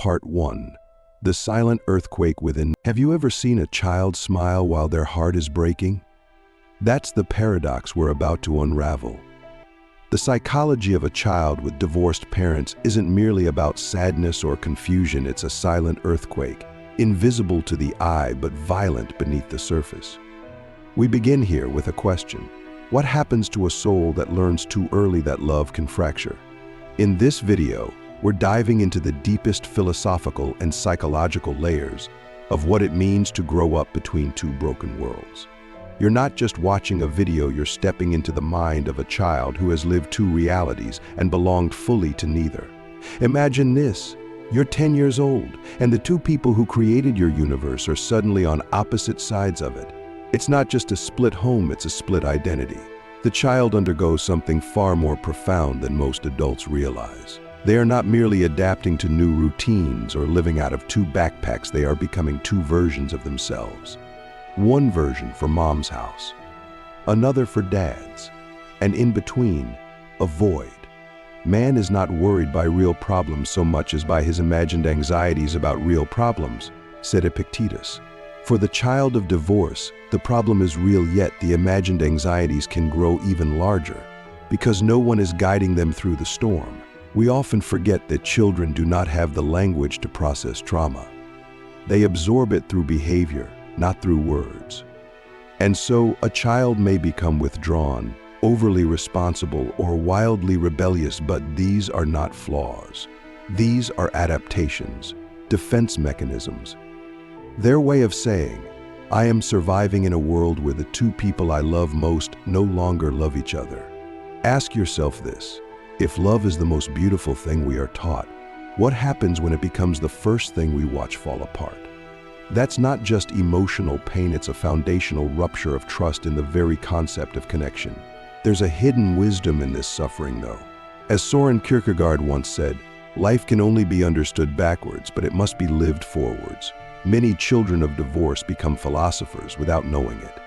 Part 1. The Silent Earthquake Within. Have you ever seen a child smile while their heart is breaking? That's the paradox we're about to unravel. The psychology of a child with divorced parents isn't merely about sadness or confusion. It's a silent earthquake, invisible to the eye but violent beneath the surface. We begin here with a question. What happens to a soul that learns too early that love can fracture? In this video, we're diving into the deepest philosophical and psychological layers of what it means to grow up between two broken worlds. You're not just watching a video, you're stepping into the mind of a child who has lived two realities and belonged fully to neither. Imagine this. You're 10 years old, and the two people who created your universe are suddenly on opposite sides of it. It's not just a split home, it's a split identity. The child undergoes something far more profound than most adults realize. They are not merely adapting to new routines or living out of two backpacks, they are becoming two versions of themselves. One version for mom's house, another for dad's, and in between, a void. Man is not worried by real problems so much as by his imagined anxieties about real problems, said Epictetus. For the child of divorce, the problem is real, yet the imagined anxieties can grow even larger because no one is guiding them through the storm. We often forget that children do not have the language to process trauma. They absorb it through behavior, not through words. And so a child may become withdrawn, overly responsible, or wildly rebellious, but these are not flaws. These are adaptations, defense mechanisms. Their way of saying, I am surviving in a world where the two people I love most no longer love each other. Ask yourself this. If love is the most beautiful thing we are taught, what happens when it becomes the first thing we watch fall apart? That's not just emotional pain, it's a foundational rupture of trust in the very concept of connection. There's a hidden wisdom in this suffering, though. As Soren Kierkegaard once said, life can only be understood backwards, but it must be lived forwards. Many children of divorce become philosophers without knowing it.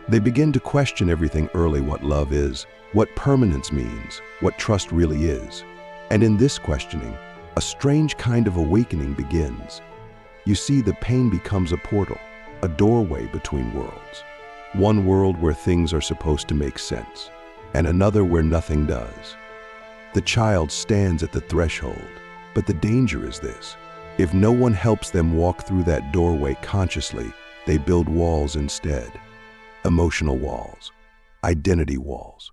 They begin to question everything early: what love is, what permanence means, what trust really is. And in this questioning, a strange kind of awakening begins. You see, the pain becomes a portal, a doorway between worlds. One world where things are supposed to make sense, and another where nothing does. The child stands at the threshold, but the danger is this. If no one helps them walk through that doorway consciously, they build walls instead. Emotional walls, identity walls.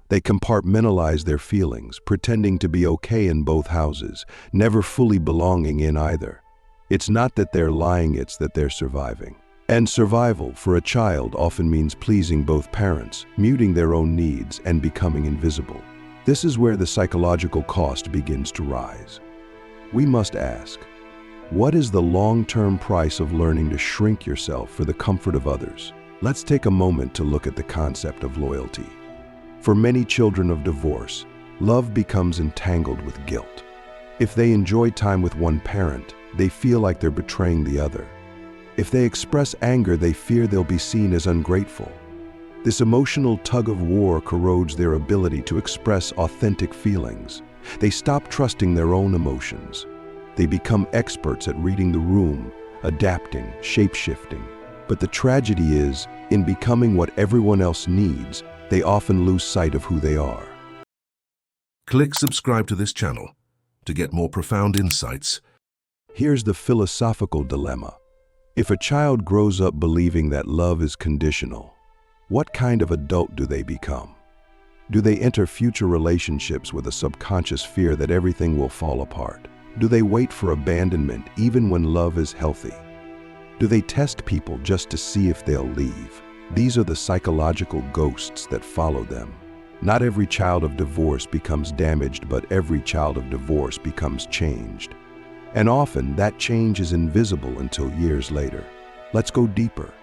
They compartmentalize their feelings, pretending to be okay in both houses, never fully belonging in either. It's not that they're lying, it's that they're surviving. And survival for a child often means pleasing both parents, muting their own needs, and becoming invisible. This is where the psychological cost begins to rise. We must ask, what is the long-term price of learning to shrink yourself for the comfort of others? Let's take a moment to look at the concept of loyalty. For many children of divorce, love becomes entangled with guilt. If they enjoy time with one parent, they feel like they're betraying the other. If they express anger, they fear they'll be seen as ungrateful. This emotional tug-of-war corrodes their ability to express authentic feelings. They stop trusting their own emotions. They become experts at reading the room, adapting, shape-shifting. But the tragedy is, in becoming what everyone else needs, they often lose sight of who they are. Click subscribe to this channel to get more profound insights. Here's the philosophical dilemma. If a child grows up believing that love is conditional, what kind of adult do they become? Do they enter future relationships with a subconscious fear that everything will fall apart? Do they wait for abandonment even when love is healthy? Do they test people just to see if they'll leave? These are the psychological ghosts that follow them. Not every child of divorce becomes damaged, but every child of divorce becomes changed. And often that change is invisible until years later. Let's go deeper.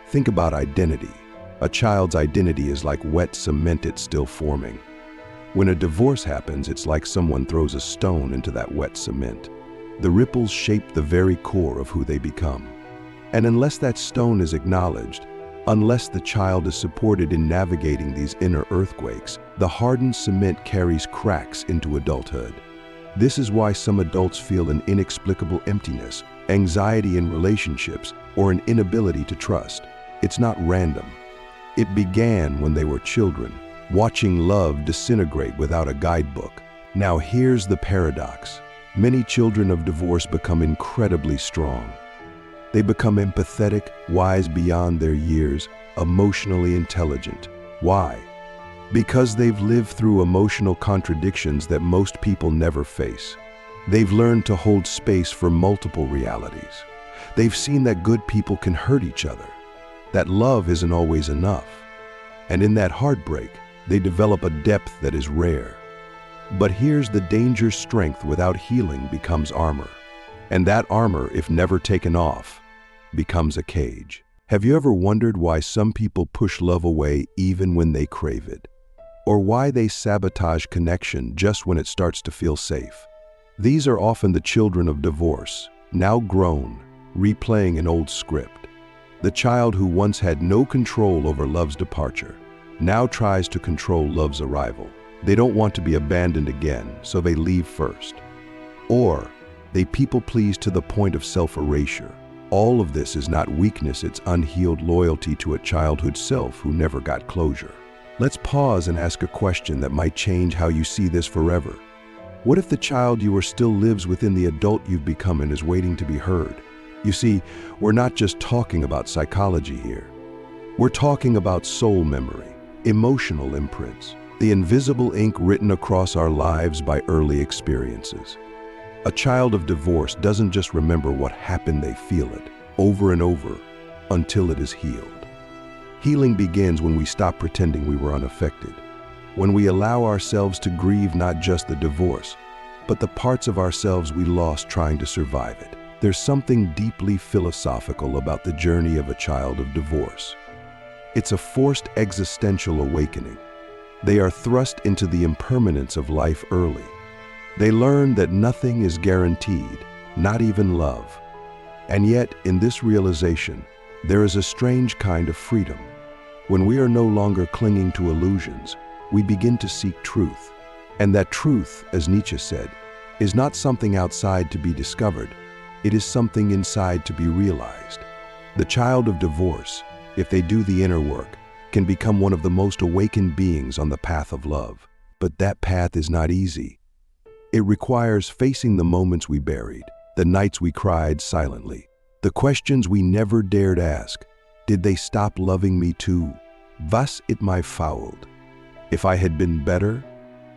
Think about identity. A child's identity is like wet cement, it's still forming. When a divorce happens, it's like someone throws a stone into that wet cement. The ripples shape the very core of who they become. And unless that stone is acknowledged, unless the child is supported in navigating these inner earthquakes, the hardened cement carries cracks into adulthood. This is why some adults feel an inexplicable emptiness, anxiety in relationships, or an inability to trust. It's not random. It began when they were children, watching love disintegrate without a guidebook. Now here's the paradox. Many children of divorce become incredibly strong. They become empathetic, wise beyond their years, emotionally intelligent. Why? Because they've lived through emotional contradictions that most people never face. They've learned to hold space for multiple realities. They've seen that good people can hurt each other, that love isn't always enough. And in that heartbreak, they develop a depth that is rare. But here's the danger: strength without healing becomes armor. And that armor, if never taken off, becomes a cage. Have you ever wondered why some people push love away even when they crave it? Or why they sabotage connection just when it starts to feel safe? These are often the children of divorce, now grown, replaying an old script. The child who once had no control over love's departure now tries to control love's arrival. They don't want to be abandoned again, so they leave first. Or they people-please to the point of self-erasure. All of this is not weakness, it's unhealed loyalty to a childhood self who never got closure. Let's pause and ask a question that might change how you see this forever. What if the child you are still lives within the adult you've become and is waiting to be heard? You see, we're not just talking about psychology here. We're talking about soul memory, emotional imprints, the invisible ink written across our lives by early experiences. A child of divorce doesn't just remember what happened, they feel it over and over until it is healed. Healing begins when we stop pretending we were unaffected, when we allow ourselves to grieve not just the divorce, but the parts of ourselves we lost trying to survive it. There's something deeply philosophical about the journey of a child of divorce. It's a forced existential awakening. They are thrust into the impermanence of life early. They learn that nothing is guaranteed, not even love. And yet, in this realization, there is a strange kind of freedom. When we are no longer clinging to illusions, we begin to seek truth. And that truth, as Nietzsche said, is not something outside to be discovered. It is something inside to be realized. The child of divorce, if they do the inner work, can become one of the most awakened beings on the path of love. But that path is not easy. It requires facing the moments we buried, the nights we cried silently, the questions we never dared ask. Did they stop loving me too? Was it my fault? If I had been better,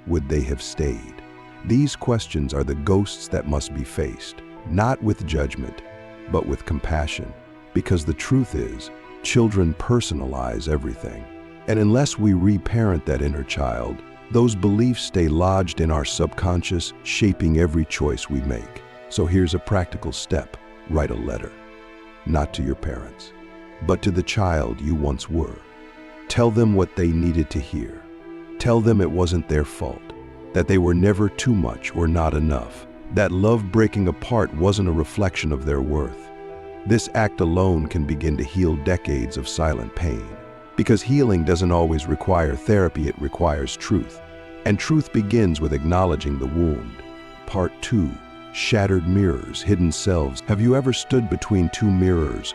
would they have stayed? These questions are the ghosts that must be faced, not with judgment, but with compassion. Because the truth is, children personalize everything. And unless we reparent that inner child, those beliefs stay lodged in our subconscious, shaping every choice we make. So here's a practical step. Write a letter, not to your parents, but to the child you once were. Tell them what they needed to hear. Tell them it wasn't their fault, that they were never too much or not enough, that love breaking apart wasn't a reflection of their worth. This act alone can begin to heal decades of silent pain. Because healing doesn't always require therapy, it requires truth. And truth begins with acknowledging the wound. Part 2. Shattered mirrors, hidden selves. Have you ever stood between two mirrors,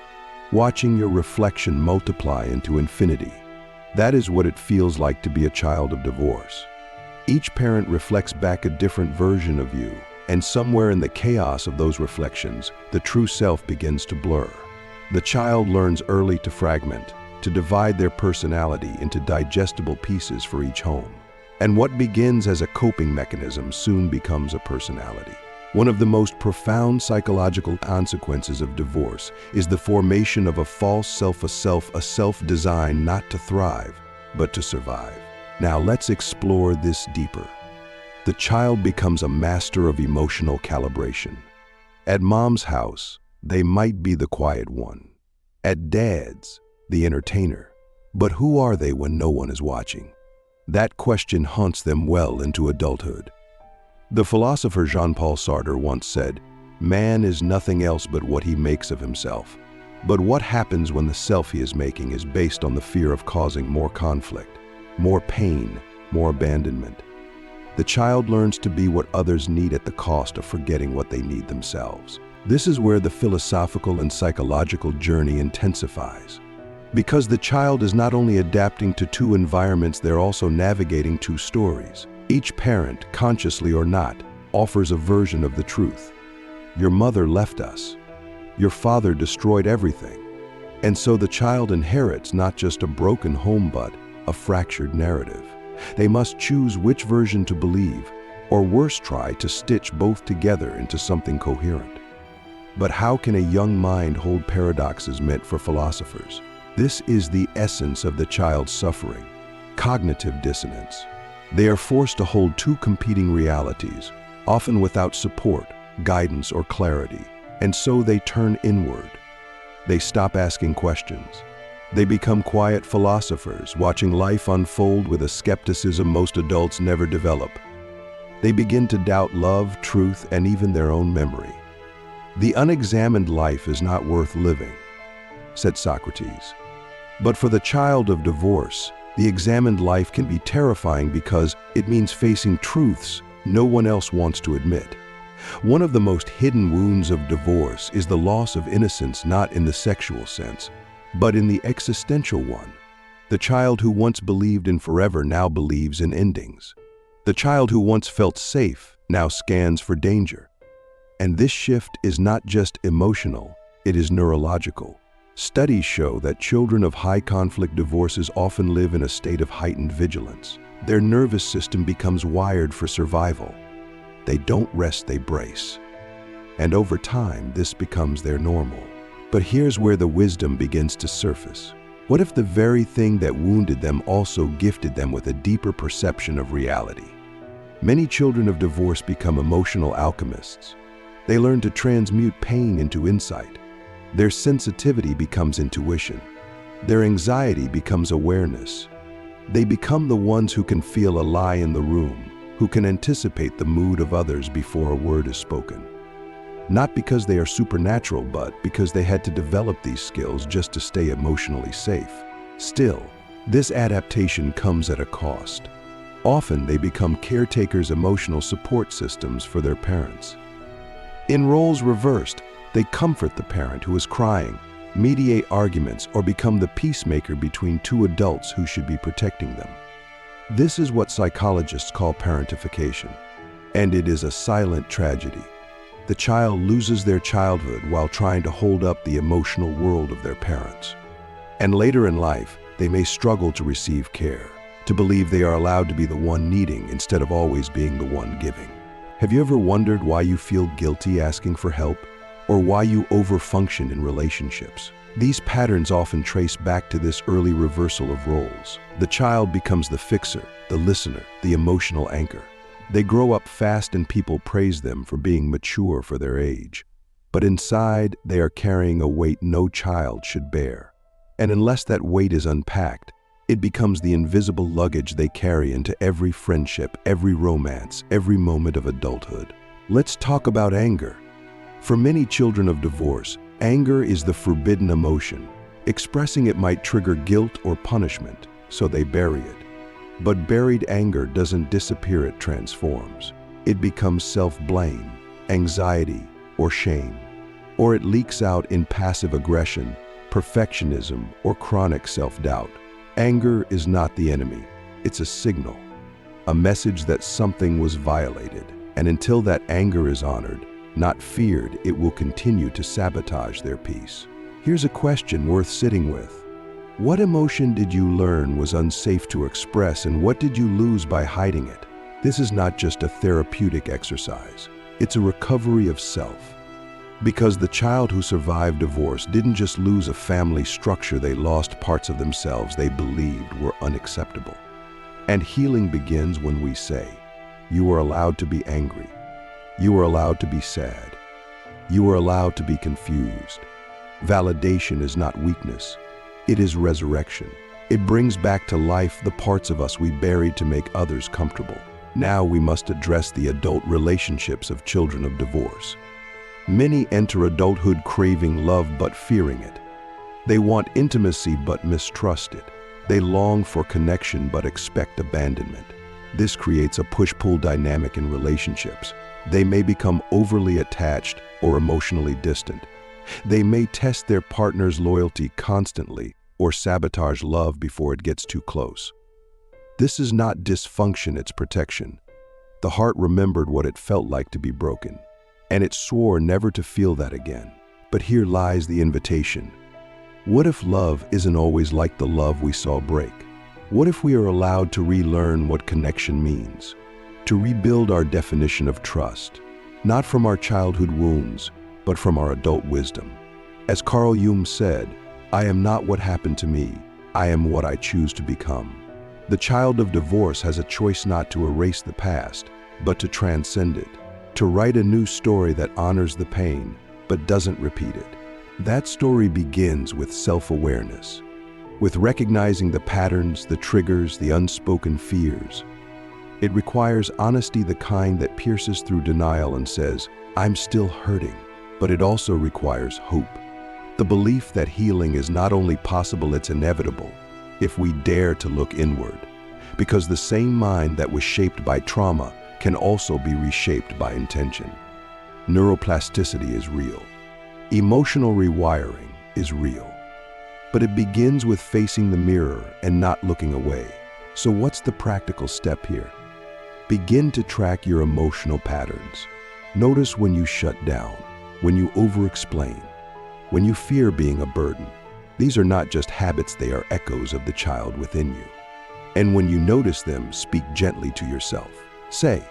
watching your reflection multiply into infinity? That is what it feels like to be a child of divorce. Each parent reflects back a different version of you, and somewhere in the chaos of those reflections, the true self begins to blur. The child learns early to fragment, to divide their personality into digestible pieces for each home. And what begins as a coping mechanism soon becomes a personality. One of the most profound psychological consequences of divorce is the formation of a false self, a self designed not to thrive, but to survive. Now let's explore this deeper. The child becomes a master of emotional calibration. At mom's house, they might be the quiet one. At dad's, the entertainer. But who are they when no one is watching? That question haunts them well into adulthood. The philosopher Jean-Paul Sartre once said, "Man is nothing else but what he makes of himself." But what happens when the self he is making is based on the fear of causing more conflict, more pain, more abandonment? The child learns to be what others need at the cost of forgetting what they need themselves. This is where the philosophical and psychological journey intensifies. Because the child is not only adapting to two environments, they're also navigating two stories. Each parent, consciously or not, offers a version of the truth. Your mother left us. Your father destroyed everything. And so the child inherits not just a broken home, but a fractured narrative. They must choose which version to believe, or worse, try to stitch both together into something coherent. But how can a young mind hold paradoxes meant for philosophers? This is the essence of the child's suffering: cognitive dissonance. They are forced to hold two competing realities, often without support, guidance, or clarity, and so they turn inward. They stop asking questions. They become quiet philosophers, watching life unfold with a skepticism most adults never develop. They begin to doubt love, truth, and even their own memory. The unexamined life is not worth living, said Socrates. But for the child of divorce, the examined life can be terrifying because it means facing truths no one else wants to admit. One of the most hidden wounds of divorce is the loss of innocence, not in the sexual sense, but in the existential one. The child who once believed in forever now believes in endings. The child who once felt safe now scans for danger. And this shift is not just emotional, it is neurological. Studies show that children of high-conflict divorces often live in a state of heightened vigilance. Their nervous system becomes wired for survival. They don't rest, they brace. And over time, this becomes their normal. But here's where the wisdom begins to surface. What if the very thing that wounded them also gifted them with a deeper perception of reality? Many children of divorce become emotional alchemists. They learn to transmute pain into insight. Their sensitivity becomes intuition. Their anxiety becomes awareness. They become the ones who can feel a lie in the room, who can anticipate the mood of others before a word is spoken. Not because they are supernatural, but because they had to develop these skills just to stay emotionally safe. Still, this adaptation comes at a cost. Often they become caretakers, emotional support systems for their parents. In roles reversed, they comfort the parent who is crying, mediate arguments, or become the peacemaker between two adults who should be protecting them. This is what psychologists call parentification, and it is a silent tragedy. The child loses their childhood while trying to hold up the emotional world of their parents. And later in life, they may struggle to receive care, to believe they are allowed to be the one needing instead of always being the one giving. Have you ever wondered why you feel guilty asking for help, or why you overfunction in relationships? These patterns often trace back to this early reversal of roles. The child becomes the fixer, the listener, the emotional anchor. They grow up fast and people praise them for being mature for their age. But inside, they are carrying a weight no child should bear. And unless that weight is unpacked, it becomes the invisible luggage they carry into every friendship, every romance, every moment of adulthood. Let's talk about anger. For many children of divorce, anger is the forbidden emotion. Expressing it might trigger guilt or punishment, so they bury it. But buried anger doesn't disappear, it transforms. It becomes self-blame, anxiety, or shame. Or it leaks out in passive aggression, perfectionism, or chronic self-doubt. Anger is not the enemy, it's a signal, a message that something was violated. And until that anger is honored, not feared, it will continue to sabotage their peace. Here's a question worth sitting with. What emotion did you learn was unsafe to express, and what did you lose by hiding it? This is not just a therapeutic exercise. It's a recovery of self. Because the child who survived divorce didn't just lose a family structure, they lost parts of themselves they believed were unacceptable. And healing begins when we say, you are allowed to be angry. You are allowed to be sad. You are allowed to be confused. Validation is not weakness. It is resurrection. It brings back to life the parts of us we buried to make others comfortable. Now we must address the adult relationships of children of divorce. Many enter adulthood craving love but fearing it. They want intimacy but mistrust it. They long for connection but expect abandonment. This creates a push-pull dynamic in relationships. They may become overly attached or emotionally distant. They may test their partner's loyalty constantly or sabotage love before it gets too close. This is not dysfunction, it's protection. The heart remembered what it felt like to be broken, and it swore never to feel that again. But here lies the invitation. What if love isn't always like the love we saw break? What if we are allowed to relearn what connection means? To rebuild our definition of trust, not from our childhood wounds, but from our adult wisdom. As Carl Jung said, "I am not what happened to me, I am what I choose to become." The child of divorce has a choice not to erase the past, but to transcend it, to write a new story that honors the pain, but doesn't repeat it. That story begins with self-awareness, with recognizing the patterns, the triggers, the unspoken fears. It requires honesty, the kind that pierces through denial and says, "I'm still hurting." But it also requires hope, the belief that healing is not only possible, it's inevitable, if we dare to look inward. Because the same mind that was shaped by trauma can also be reshaped by intention. Neuroplasticity is real. Emotional rewiring is real. But it begins with facing the mirror and not looking away. So what's the practical step here? Begin to track your emotional patterns. Notice when you shut down, when you over-explain, when you fear being a burden. These are not just habits, they are echoes of the child within you. And when you notice them, speak gently to yourself. Say,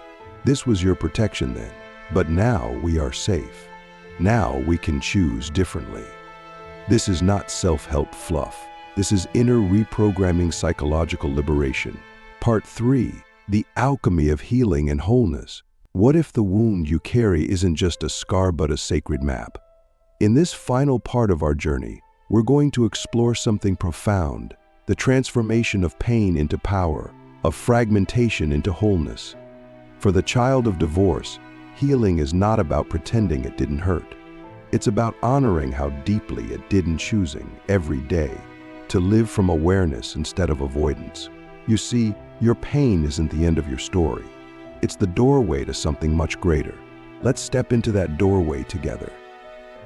"This was your protection then, but now we are safe. Now we can choose differently." This is not self-help fluff. This is inner reprogramming, psychological liberation. Part 3, the alchemy of healing and wholeness. What if the wound you carry isn't just a scar but a sacred map? In this final part of our journey, we're going to explore something profound, the transformation of pain into power, of fragmentation into wholeness. For the child of divorce, healing is not about pretending it didn't hurt. It's about honoring how deeply it did, and choosing every day to live from awareness instead of avoidance. You see, your pain isn't the end of your story. It's the doorway to something much greater. Let's step into that doorway together.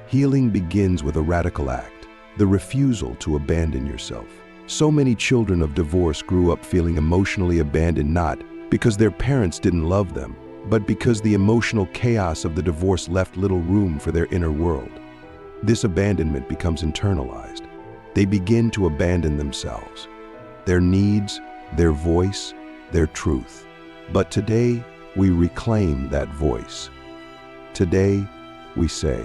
Healing begins with a radical act, the refusal to abandon yourself. So many children of divorce grew up feeling emotionally abandoned, not because their parents didn't love them, but because the emotional chaos of the divorce left little room for their inner world. This abandonment becomes internalized. They begin to abandon themselves, their needs, their voice, their truth. But today, we reclaim that voice. Today, we say,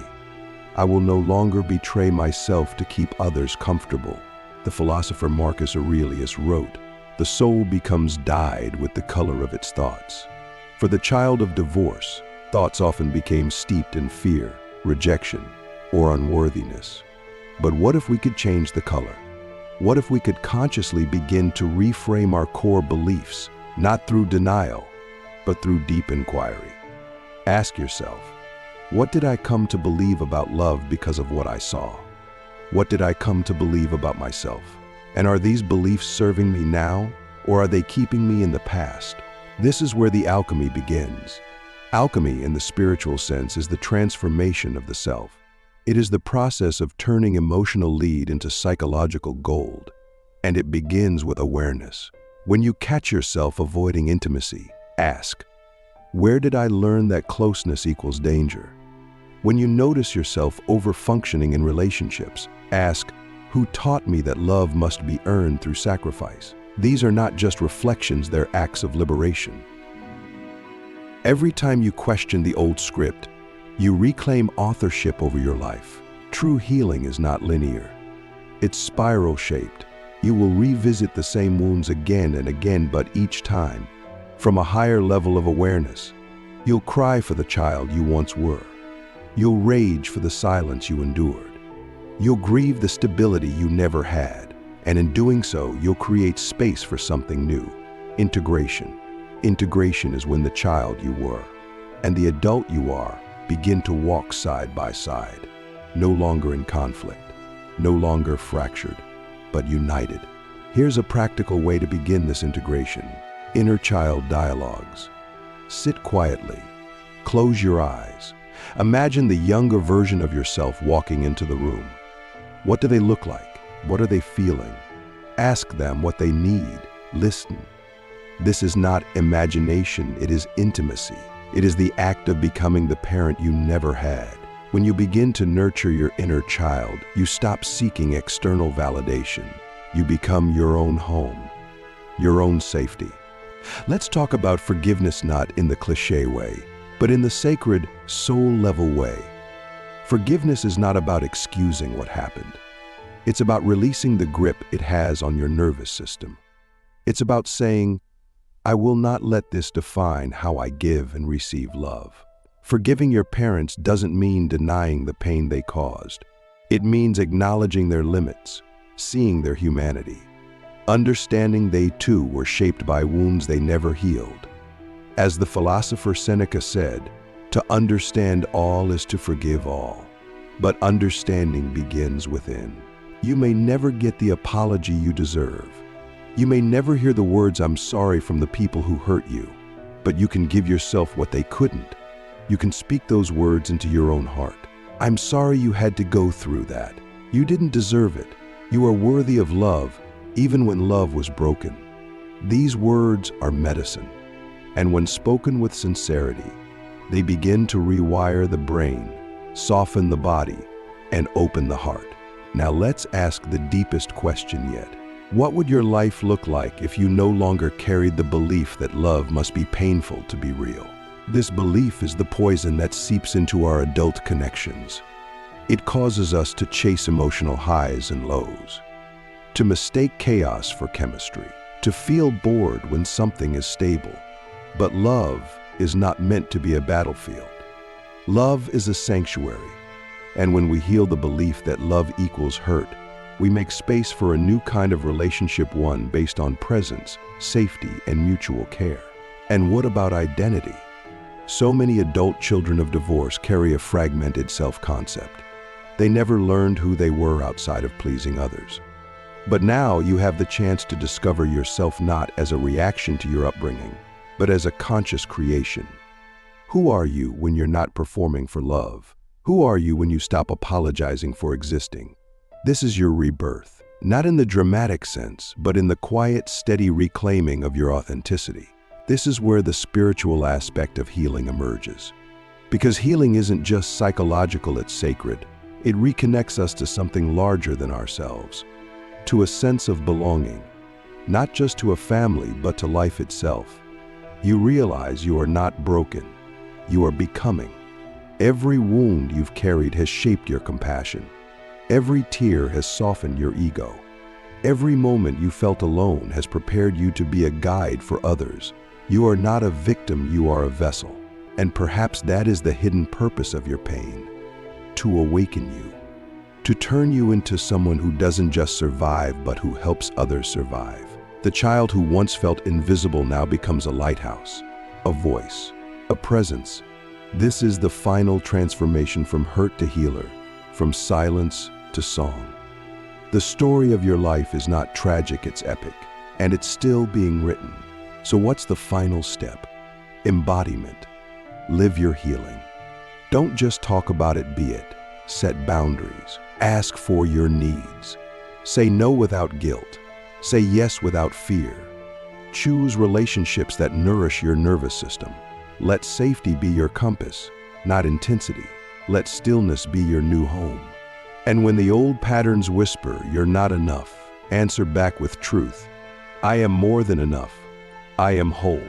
"I will no longer betray myself to keep others comfortable." The philosopher Marcus Aurelius wrote, "The soul becomes dyed with the color of its thoughts." For the child of divorce, thoughts often became steeped in fear, rejection, or unworthiness. But what if we could change the color? What if we could consciously begin to reframe our core beliefs, not through denial, but through deep inquiry? Ask yourself, what did I come to believe about love because of what I saw? What did I come to believe about myself? And are these beliefs serving me now, or are they keeping me in the past? This is where the alchemy begins. Alchemy, in the spiritual sense, is the transformation of the self. It is the process of turning emotional lead into psychological gold. And it begins with awareness. When you catch yourself avoiding intimacy, ask, where did I learn that closeness equals danger? When you notice yourself over-functioning in relationships, ask, who taught me that love must be earned through sacrifice? These are not just reflections, they're acts of liberation. Every time you question the old script, you reclaim authorship over your life. True healing is not linear. It's spiral-shaped. You will revisit the same wounds again and again, but each time, from a higher level of awareness. You'll cry for the child you once were. You'll rage for the silence you endured. You'll grieve the stability you never had. And in doing so, you'll create space for something new. Integration. Integration is when the child you were and the adult you are begin to walk side by side, no longer in conflict, no longer fractured, but united. Here's a practical way to begin this integration. Inner child dialogues. Sit quietly. Close your eyes. Imagine the younger version of yourself walking into the room. What do they look like? What are they feeling? Ask them what they need. Listen. This is not imagination, it is intimacy. It is the act of becoming the parent you never had. When you begin to nurture your inner child, you stop seeking external validation. You become your own home, your own safety. Let's talk about forgiveness not in the cliché way, but in the sacred, soul-level way. Forgiveness is not about excusing what happened. It's about releasing the grip it has on your nervous system. It's about saying, I will not let this define how I give and receive love. Forgiving your parents doesn't mean denying the pain they caused. It means acknowledging their limits, seeing their humanity, understanding they too were shaped by wounds they never healed. As the philosopher Seneca said, to understand all is to forgive all. But understanding begins within. You may never get the apology you deserve. You may never hear the words I'm sorry from the people who hurt you, but you can give yourself what they couldn't. You can speak those words into your own heart. I'm sorry you had to go through that. You didn't deserve it. You are worthy of love, even when love was broken. These words are medicine, and when spoken with sincerity, they begin to rewire the brain, soften the body, and open the heart. Now let's ask the deepest question yet. What would your life look like if you no longer carried the belief that love must be painful to be real? This belief is the poison that seeps into our adult connections. It causes us to chase emotional highs and lows, to mistake chaos for chemistry, to feel bored when something is stable. But love is not meant to be a battlefield. Love is a sanctuary, and when we heal the belief that love equals hurt, we make space for a new kind of relationship, one based on presence, safety, and mutual care. And what about identity? So many adult children of divorce carry a fragmented self-concept. They never learned who they were outside of pleasing others. But now you have the chance to discover yourself not as a reaction to your upbringing, but as a conscious creation. Who are you when you're not performing for love? Who are you when you stop apologizing for existing? This is your rebirth, not in the dramatic sense, but in the quiet, steady reclaiming of your authenticity. This is where the spiritual aspect of healing emerges. Because healing isn't just psychological, it's sacred. It reconnects us to something larger than ourselves, to a sense of belonging, not just to a family, but to life itself. You realize you are not broken, you are becoming. Every wound you've carried has shaped your compassion. Every tear has softened your ego. Every moment you felt alone has prepared you to be a guide for others. You are not a victim, you are a vessel. And perhaps that is the hidden purpose of your pain, to awaken you, to turn you into someone who doesn't just survive, but who helps others survive. The child who once felt invisible now becomes a lighthouse, a voice, a presence. This is the final transformation from hurt to healer, from silence to song. The story of your life is not tragic, it's epic, and it's still being written. So what's the final step? Embodiment. Live your healing. Don't just talk about it, be it. Set boundaries. Ask for your needs. Say no without guilt. Say yes without fear. Choose relationships that nourish your nervous system. Let safety be your compass, not intensity. Let stillness be your new home. And when the old patterns whisper, you're not enough, answer back with truth. I am more than enough. I am whole.